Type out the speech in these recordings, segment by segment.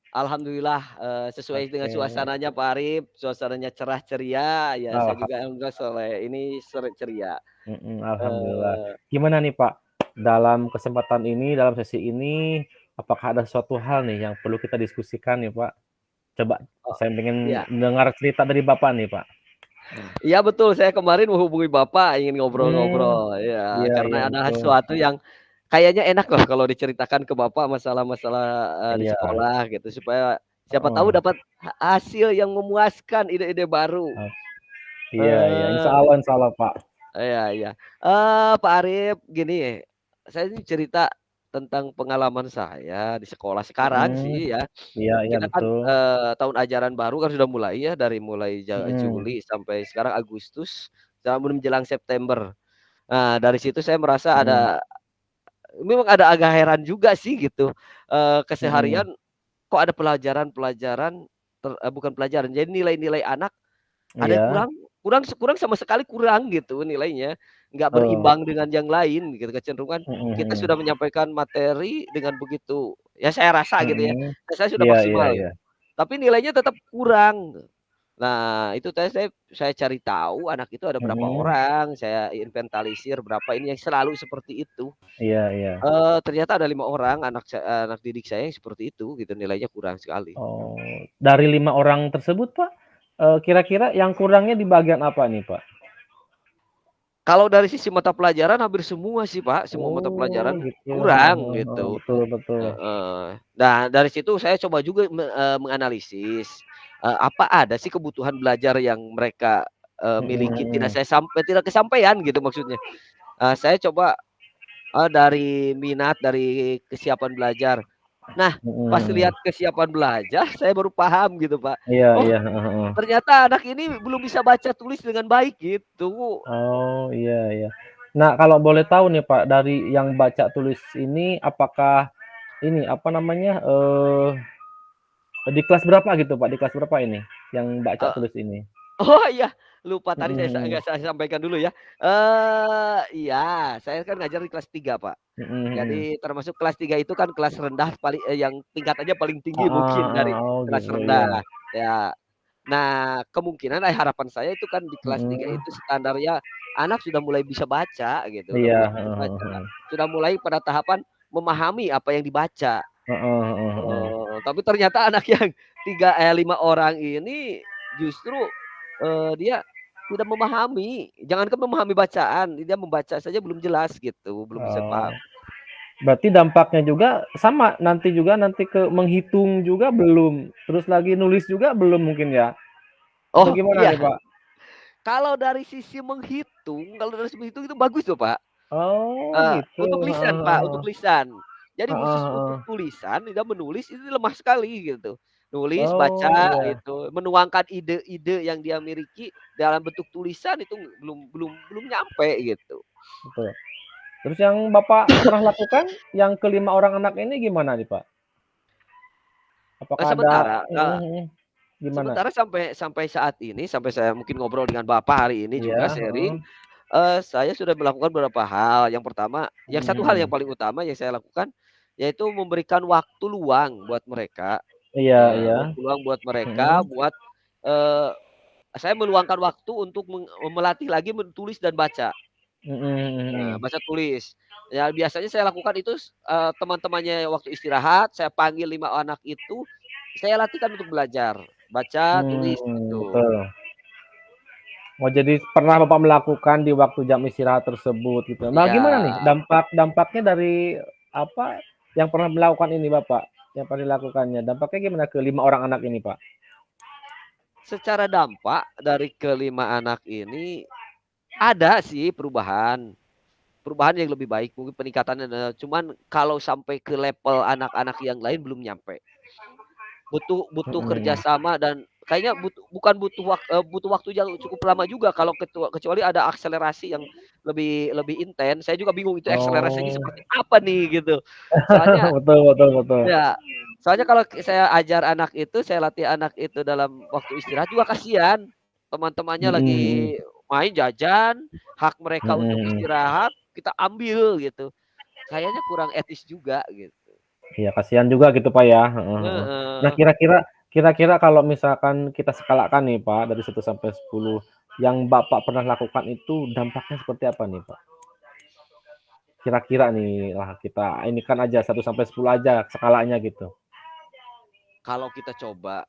Alhamdulillah, sesuai dengan Oke. suasananya Pak Arif, suasananya cerah ceria, ya saya Alham juga alhamdulillah sore ini ceria. Alhamdulillah. Eee, Gimana nih, Pak, dalam kesempatan ini, dalam sesi ini, apakah ada suatu hal nih yang perlu kita diskusikan nih, Pak? Coba oh, saya pengen iya. dengar cerita dari Bapak nih, Pak. Iya betul, saya kemarin menghubungi Bapak ingin Mmm, ngobrol-ngobrol, ya iya iya, karena ada betul. sesuatu yang kayaknya enak loh kalau diceritakan ke Bapak masalah-masalah, di Iya, sekolah gitu, supaya siapa tahu heeh. dapat hasil yang memuaskan, ide-ide baru. Oh, iya iya, Eee, insya Allah, Pak. iya iya. Pak Arif, gini, saya ini cerita tentang pengalaman saya di sekolah sekarang Mhm, sih ya. iya iya, Kita kan, betul. tahun ajaran baru kan sudah mulai ya, dari mulai Mhm, Juli sampai sekarang Agustus, sebelum menjelang September. Nah, dari situ saya merasa mhm, ada memang ada agak heran juga sih gitu, mhm, keseharian kok ada pelajaran-pelajaran bukan pelajaran, jadi nilai-nilai anak ada yang iya, kurang kurang kurang sama sekali kurang gitu nilainya, nggak betul. berimbang dengan yang lain gitu, kecenderungan Mhm kita mhm, sudah menyampaikan materi dengan begitu ya saya rasa gitu ya, mhm. saya sudah Iya iya maksimal, iya. tapi nilainya tetap kurang. Nah, itu tadi saya cari tahu anak itu ada berapa Mhm, orang, saya inventarisir berapa ini yang selalu seperti itu. iya iya. Ternyata ada 5 orang anak didik saya yang seperti itu gitu, nilainya kurang sekali. Oh, dari 5 orang tersebut, Pak, kira-kira yang kurangnya di bagian apa nih, Pak? Kalau dari sisi mata pelajaran hampir semua sih, Pak, semua mata Oh, pelajaran gitu. Heeh kurang heeh heeh, gitu. betul betul. Heeh. Nah, dari situ saya coba juga menganalisis, apa ada sih kebutuhan belajar yang mereka, Mhm miliki mhm. tidak kesampaian gitu maksudnya. Saya coba, dari minat, dari kesiapan belajar. Nah, Mhm pas mhm. lihat kesiapan belajar saya baru paham gitu, Pak. Iya Oh, iya, heeh heeh. ternyata anak ini belum bisa baca tulis dengan baik gitu. Oh, iya iya. Nah, kalau boleh tahu nih, Pak, dari yang baca tulis ini apakah ini, apa namanya, di kelas berapa gitu, Pak? Di kelas berapa ini yang baca Eee tulis ini? Oh iya, lupa Mhm tadi mhm. nggak saya sampaikan dulu ya. Iya, saya kan ngajar di kelas 3 Pak. Mhm mhm. Jadi termasuk kelas 3 itu kan kelas rendah yang tingkatannya paling tinggi Heeh mungkin dari heeh. Oh, kelas gitu, iya. rendah, ya. Nah, kemungkinan harapan saya itu kan di kelas 3 Mhm. itu standarnya anak sudah mulai bisa baca gitu, udah Iya, mulai bisa heeh heeh baca, heeh. sudah mulai pada tahapan memahami apa yang dibaca. Heeh heeh heeh. Tapi ternyata anak yang 5 orang ini justru, dia tidak memahami, jangankan memahami bacaan, dia membaca saja belum jelas gitu, belum bisa Oh. paham. Berarti dampaknya juga sama, nanti ke menghitung juga belum, terus lagi nulis juga belum mungkin ya? Atau Oh gimana iya, nih, Pak? kalau dari sisi menghitung itu bagus loh, Pak. Oh gitu, Untuk heeh lisan, Pak, heeh. untuk lisan. Jadi Heeh khusus untuk heeh. tulisan, dia menulis itu lemah sekali gitu. Nulis, Oh baca iya, itu, menuangkan ide-ide yang dia miliki dalam bentuk tulisan itu belum nyampe gitu. betul. Terus yang Bapak pernah lakukan, yang ke-5 orang anak ini gimana nih, Pak? Eee, Apakah ada sementara eee, mhm, gimana? sementara sampai sampai saat ini, sampai saya mungkin ngobrol dengan Bapak hari ini Iya, juga heeh. sharing, saya sudah melakukan beberapa hal. Yang pertama, yang Mhm satu hal yang mhm. paling utama yang saya lakukan, yaitu memberikan waktu luang buat mereka, Iya iya. waktu luang buat mereka, Mhm. buat, eee, saya meluangkan waktu untuk melatih lagi menulis dan baca. Mhm mhm Nah, mhm. baca tulis. Ya biasanya saya lakukan itu teman-temannya waktu istirahat, saya panggil 5 anak itu, saya latihkan untuk belajar, baca, tulis, gitu. Betul. Oh, jadi pernah Bapak melakukan di waktu jam istirahat tersebut gitu. Nah, Iya. gimana nih dampaknya dari apa yang pernah melakukan ini Bapak, yang pernah dilakukannya, dampaknya gimana ke 5 orang anak ini, Pak? Secara dampak dari kelima anak ini, ada sih perubahan. Perubahan yang lebih baik, mungkin peningkatannya cuman kalau sampai ke level anak-anak yang lain belum nyampe. Butuh butuh Mhm. kerjasama dan kayaknya bukan butuh waktu yang cukup lama juga kalau kecuali ada akselerasi yang lebih lebih intens, saya juga bingung itu akselerasinya Oh. seperti apa nih gitu. Soalnya Betul betul betul. ya, soalnya kalau saya ajar anak itu, saya latih anak itu dalam waktu istirahat juga kasihan, teman-temannya Mhm lagi mhm. main jajan, hak mereka Mhm untuk mhm. istirahat kita ambil gitu, kayaknya kurang etis juga gitu. Iya, kasihan juga gitu, Pak, ya, heeh heeh. Nah, Heeh. kira-kira kalau misalkan kita skalakan nih, Pak, dari 1 sampai 10, yang Bapak pernah lakukan itu dampaknya seperti apa nih, Pak? Kira-kira nih, lah kita ini kan aja 1 sampai 10 aja skalanya gitu. Kalau kita coba,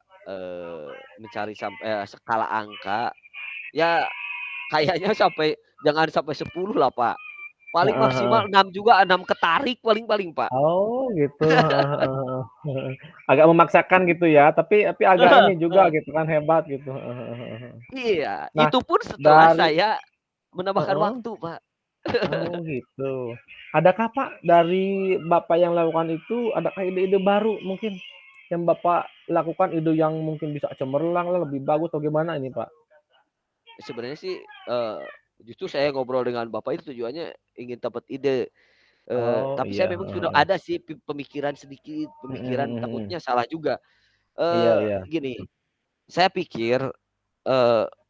mencari skala angka, ya kayaknya jangan sampai 10 lah, Pak. Paling Heeh heeh. maksimal 6 juga, 6 ketarik paling-paling, Pak. Oh, gitu, heeh heeh heeh, heeh. Agak memaksakan gitu ya, tapi agak ini juga Heeh. gitu kan, hebat gitu, heeh heeh heeh heeh. Iya, Nah, itu pun setelah dari saya menambahkan heeh? waktu, Pak. Oh, gitu. Adakah, Pak, dari Bapak yang lakukan itu, adakah ide-ide baru mungkin yang Bapak lakukan, ide yang mungkin bisa cemerlang lah, lebih bagus atau gimana ini, Pak? Sebenarnya sih, justru saya ngobrol dengan Bapak itu tujuannya ingin dapat ide, Oh, tapi saya iya, memang heeh sudah heeh. ada sih pemikiran sedikit, Mhm pemikiran mhm mhm. takutnya salah juga. Iya iya. Gini, saya pikir,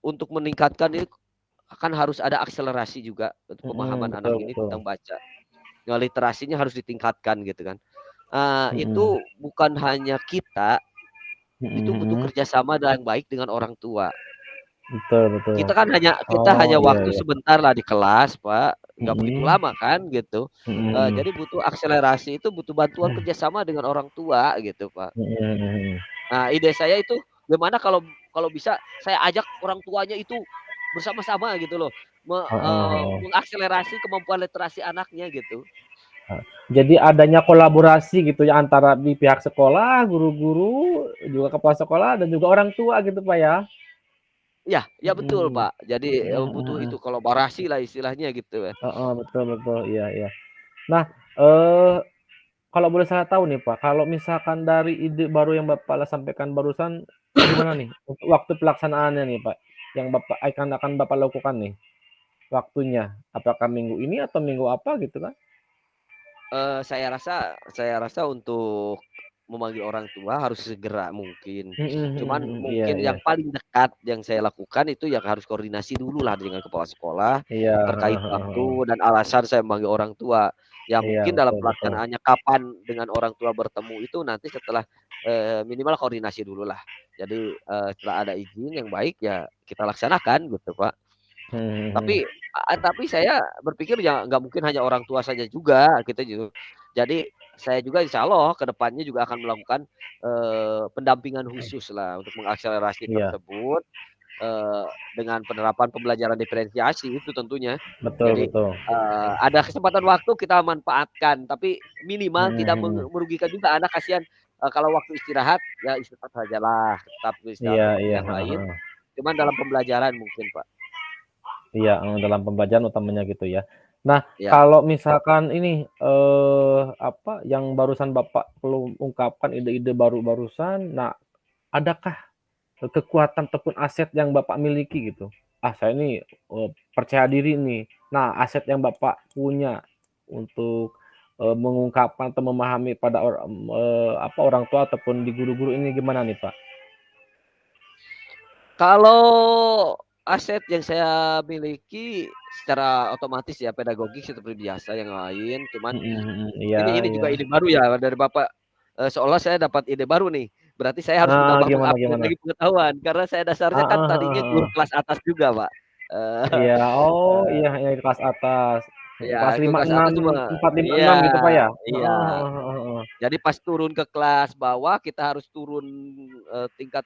untuk meningkatkan ini kan harus ada akselerasi juga untuk Mhm, pemahaman anak betul ini betul. tentang baca. Nah, literasinya harus ditingkatkan gitu kan. Mhm. Itu bukan hanya kita, Mhm itu butuh mhm. kerjasama yang baik dengan orang tua. Betul betul. Kita hanya Oh, iya waktu iya. sebentar lah di kelas, Pak, nggak begitu Mhm. lama kan gitu. Mhm mhm. Jadi butuh akselerasi itu butuh bantuan kerjasama dengan orang tua gitu, Pak. Mhm mhm mhm. Nah, ide saya itu gimana kalau kalau bisa saya ajak orang tuanya itu bersama-sama gitu loh, Heeh heeh. mengakselerasi kemampuan literasi anaknya gitu. Jadi adanya kolaborasi gitu ya antara di pihak sekolah, guru-guru, juga kepala sekolah dan juga orang tua gitu, Pak, ya? Iya iya betul, Mhm. Pak. Jadi, Mhm mhm butuh mhm. itu kolaborasi lah istilahnya gitu ya. Heeh, betul betul, iya iya. Nah, eee, kalau boleh saya tahu nih, Pak, kalau misalkan dari ide baru yang Bapak sampaikan barusan, gimana nih untuk waktu pelaksanaannya nih, Pak, yang akan Bapak lakukan nih, waktunya? Apakah minggu ini atau minggu apa gitu kan? Saya rasa untuk memanggil orang tua harus segera mungkin. Mhm mhm Cuman mhm, iya mungkin iya. yang paling dekat yang saya lakukan itu yang harus koordinasi dululah dengan kepala sekolah, Iya, terkait heeh heeh waktu heeh. dan alasan saya memanggil orang tua. Ya Iya, mungkin dalam betul betul. pelaksanaannya kapan dengan orang tua bertemu itu nanti setelah, minimal koordinasi dululah. Jadi, setelah ada izin yang baik ya kita laksanakan gitu, Pak. Mhm mhm Tapi mhm. tapi saya berpikir ya nggak mungkin hanya orang tua saja juga, kita jadi saya juga insya Allah ke depannya juga akan melakukan, pendampingan khususlah untuk mengakselerasi Iya, tersebut, dengan penerapan pembelajaran diferensiasi itu tentunya. betul Jadi, betul. ada kesempatan waktu kita manfaatkan, tapi minimal Mhm tidak mhm. merugikan juga anak, kasihan, kalau waktu istirahat, ya istirahat sajalah, tetap istirahat Iya seperti iya, yang heeh lain, heeh. cuman dalam pembelajaran mungkin, Pak. Iya, dalam pembelajaran utamanya gitu ya. Nah, Ya. kalau misalkan ini, apa, yang barusan Bapak belum ungkapkan ide-ide barusan, nah, adakah kekuatan ataupun aset yang Bapak miliki gitu? "Ah, saya ini, percaya diri nih." Nah, aset yang Bapak punya untuk, mengungkapkan atau memahami pada apa, orang tua ataupun di guru-guru ini gimana nih, Pak? Kalau aset yang saya miliki secara otomatis ya pedagogik seperti biasa yang lain, cuman Mhm mhm, iya mungkin ini iya. juga ide baru ya dari Bapak, seolah saya dapat ide baru nih, berarti saya harus Nah, menambah gimana meng-upgrade gimana? lagi pengetahuan karena saya dasarnya kan Heeh heeh tadinya guru heeh. kelas atas juga, Pak. Eee, Iya, oh, iya eee, iya, di kelas atas, iya kelas guru lima kelas enam atas cuma 4, 5, iya 6 gitu, Pak, ya? iya. Heeh heeh heeh heeh. Jadi pas turun ke kelas bawah kita harus turun, tingkat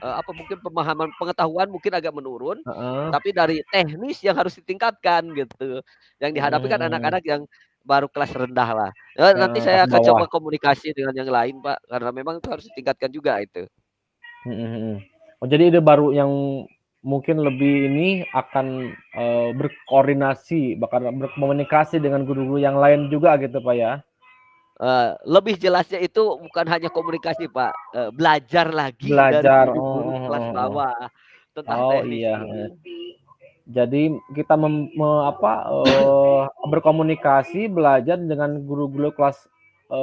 apa, mungkin pemahaman pengetahuan mungkin agak menurun, Heeh. tapi dari teknis yang harus ditingkatkan gitu. Yang Mhm dihadapi kan mhm. anak-anak yang baru kelas rendah lah. Nanti Heeh, kelas saya akan coba bawah. komunikasi dengan yang lain, Pak, karena memang itu harus ditingkatkan juga itu. Mhm mhm. Oh, jadi ide baru yang mungkin lebih ini akan, berkoordinasi, bahkan berkomunikasi dengan guru-guru yang lain juga gitu, Pak, ya? Lebih jelasnya itu bukan hanya komunikasi, Pak, belajar lagi dari Belajar, oh, guru-guru heeh kelas heeh heeh. bawah tentang Oh, teknis iya, heeh. ini. Jadi kita apa, berkomunikasi, belajar dengan guru-guru kelas,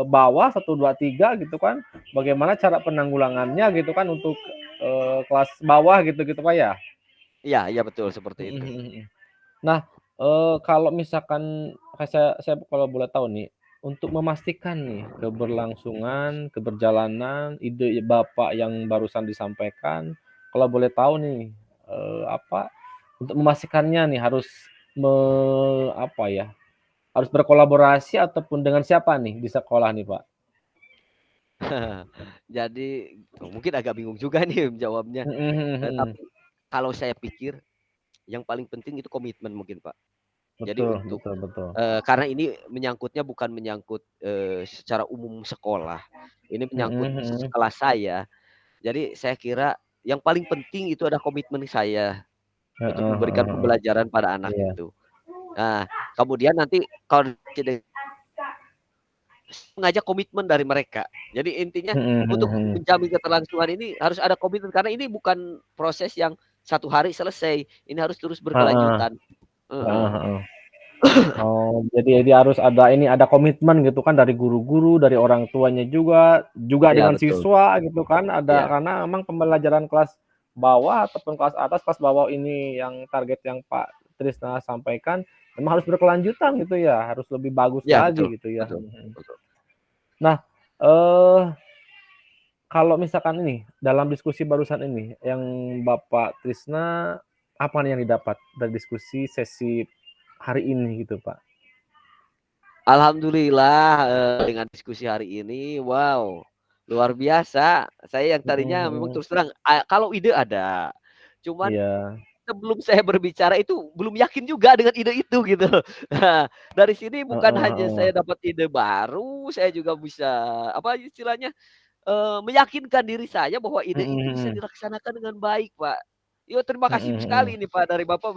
bawah 1, 2, 3 gitu kan, bagaimana cara penanggulangannya gitu kan untuk, kelas bawah gitu Pak ya? Iya iya betul seperti Mhm itu. mhm mhm. Nah, kalau misalkan saya kalau boleh tahu nih, untuk memastikan nih keberlangsungan, keberjalanan ide Bapak yang barusan disampaikan, kalau boleh tahu nih, apa, untuk memastikannya nih harus me apa ya, harus berkolaborasi ataupun dengan siapa nih di sekolah nih, Pak? Jadi mungkin agak bingung juga nih jawabnya, Mhm mhm mhm. tapi kalau saya pikir yang paling penting itu komitmen mungkin, Pak. Jadi Betul untuk betul betul. karena ini menyangkutnya bukan menyangkut, secara umum sekolah, ini Mhm menyangkut khusus mhm. kelas saya. Jadi saya kira yang paling penting itu ada komitmen saya Heeh untuk heeh memberikan heeh. pembelajaran pada anak Iya. itu. Nah, kemudian nanti kalau mengajak komitmen dari mereka. Jadi intinya Mhm mhm untuk mhm. menjamin keterlangsungan ini harus ada komitmen karena ini bukan proses yang 1 hari selesai, ini harus terus Heeh. berkelanjutan. Heeh Heeh. heeh. Oh, jadi harus ada ini, ada komitmen gitu kan dari guru-guru, dari orang tuanya juga Iya dengan betul, siswa gitu kan, ada iya karena memang pembelajaran kelas bawah ataupun kelas atas, kelas bawah ini yang target yang Pak Trisna sampaikan, memang harus berkelanjutan gitu ya, harus lebih bagus iya betul lagi gitu ya, betul mhm. betul. Nah, eee, kalau misalkan ini, dalam diskusi barusan ini, yang Bapak Trisna, apa nih yang didapat dari diskusi sesi hari ini gitu, Pak? Alhamdulillah, dengan diskusi hari ini, wow, luar biasa. Saya yang Mhm tadinya memang mhm. terus terang, kalau ide ada, cuman Iya. sebelum saya berbicara itu belum yakin juga dengan ide itu gitu. Nah, dari sini bukan Heeh hanya heeh. saya dapat ide baru, saya juga bisa apa istilahnya, meyakinkan diri saya bahwa ide Mhm itu bisa mhm. dilaksanakan dengan baik, Pak. Yo terima kasih Mhm sekali mhm. nih Pak dari Bapak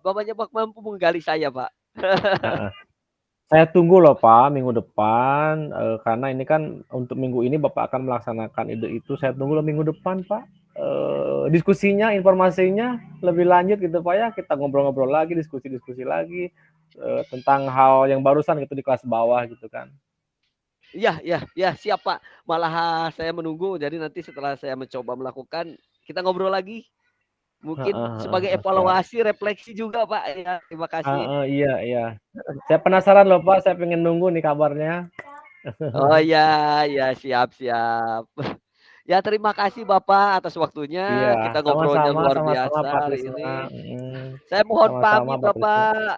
Bapaknya mampu menggali saya, Pak. Heeh. Saya tunggu loh Pak, minggu depan, karena ini kan untuk minggu ini Bapak akan melaksanakan ide itu, saya tunggu loh minggu depan Pak, diskusinya, informasinya lebih lanjut gitu Pak ya, kita ngobrol-ngobrol lagi, diskusi-diskusi lagi, tentang hal yang barusan gitu di kelas bawah gitu kan. Iya iya iya, siap, Pak. Malah saya menunggu, jadi nanti setelah saya mencoba melakukan, kita ngobrol lagi. Heeh Mungkin heeh sebagai heeh, siap. evaluasi, refleksi juga, Pak, ya. Terima kasih. Heeh, iya iya. Saya penasaran loh Pak, saya pengen nunggu nih kabarnya. Oh, iya iya, siap siap. Ya terima kasih Bapak atas waktunya, Iya, kita ngobrolnya sama-sama luar sama-sama biasa Pak hari Trisna, ini. mhm, Saya mohon sama-sama pamit Pak Trisna. Bapak.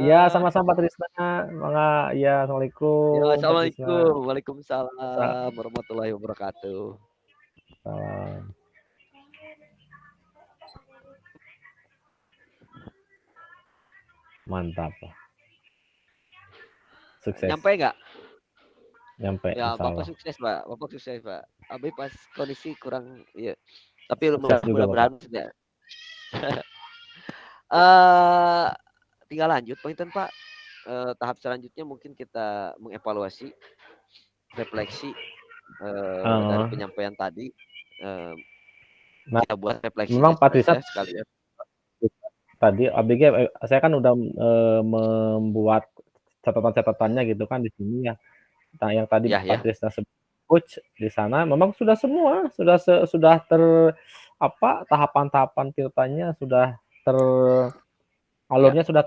Iya, Heeh. sama-sama Pak Trisna, iya, Ya, assalamualaikum Pak Trisna. assalamualaikum. Sa Waalaikumsalam warahmatullahi wabarakatuh. salam. Mantap Pak, sukses, Nyampe nggak? nyampe Ya, Bapak insyaallah. sukses, Pak. Bapak sukses, Pak. Abi pas kondisi kurang iya, tapi Sukses juga Bapak. mudah-mudahan ya. Eee, tinggal lanjut punten, Pak. Tahap selanjutnya mungkin kita mengevaluasi, refleksi, dari Heeh. penyampaian tadi, eee, Nah, kita buat refleksinya memang Pak Trisna saja sekalian. tadi ABG, saya kan udah, membuat catatan-catatannya gitu kan di sini ya. Nah, yang tadi Iya Pak ya, Trisna sebut coach di sana memang sudah semua, sudah apa, tahapan-tahapan pilotnya sudah iya. alurnya sudah